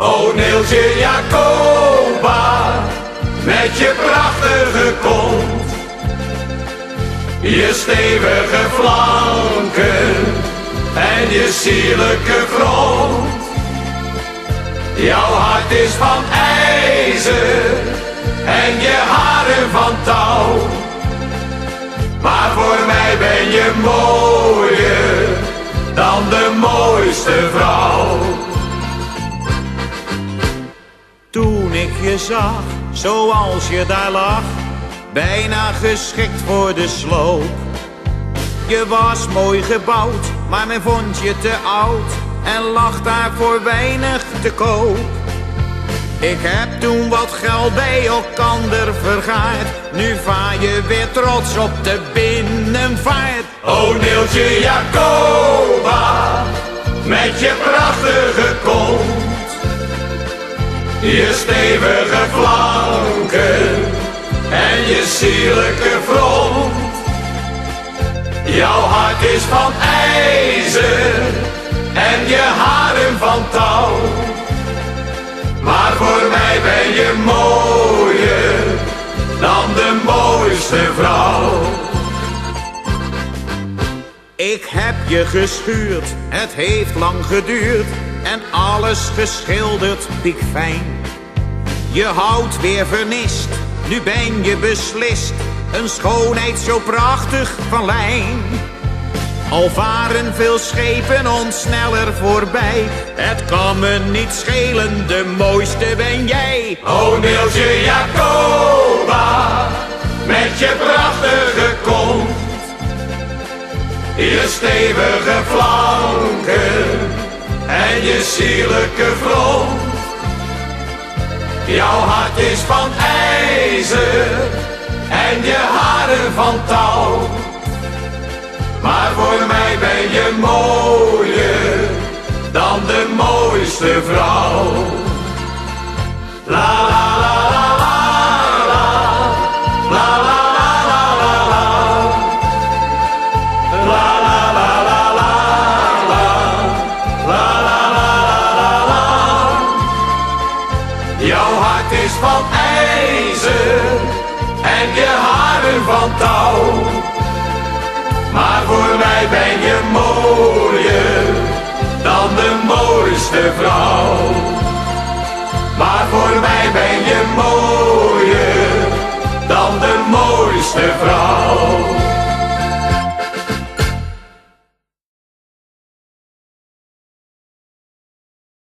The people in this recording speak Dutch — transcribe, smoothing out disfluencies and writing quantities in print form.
O Neeltje Jacoba, met je prachtige kont, je stevige flanken en je sierlijke grond. Jouw hart is van ijzer en je haren van touw, maar voor mij ben je mooier dan de mooiste vrouw. Toen ik je zag, zoals je daar lag, bijna geschikt voor de sloop. Je was mooi gebouwd, maar men vond je te oud en lag daar voor weinig te koop. Ik heb toen wat geld bij elkander vergaard, nu vaar je weer trots op de binnenvaart. O Neeltje Jacoba, met je prachtige kont, je stevige flanken en je sierlijke front. Jouw hart is van ijzer en je haren van touw, maar voor mij ben je mooier dan de mooiste vrouw. Ik heb je geschuurd, het heeft lang geduurd en alles geschilderd piekfijn. Je houdt weer vernist, nu ben je beslist, een schoonheid zo prachtig van lijn. Al varen veel schepen ons sneller voorbij, het kan me niet schelen, de mooiste ben jij. O Neeltje Jacoba, met je prachtige kont, je stevige flanken en je sierlijke front. Jouw hart is van ijzer en je haren van touw, maar voor mij ben je mooier dan de mooiste vrouw. La la la la la la, la la la la la la, la la la la la la, la la la la la. Jouw hart is van ijzer en je haren van touw, maar voor mij ben je mooier dan de mooiste vrouw. Maar voor mij ben je mooier dan de mooiste vrouw.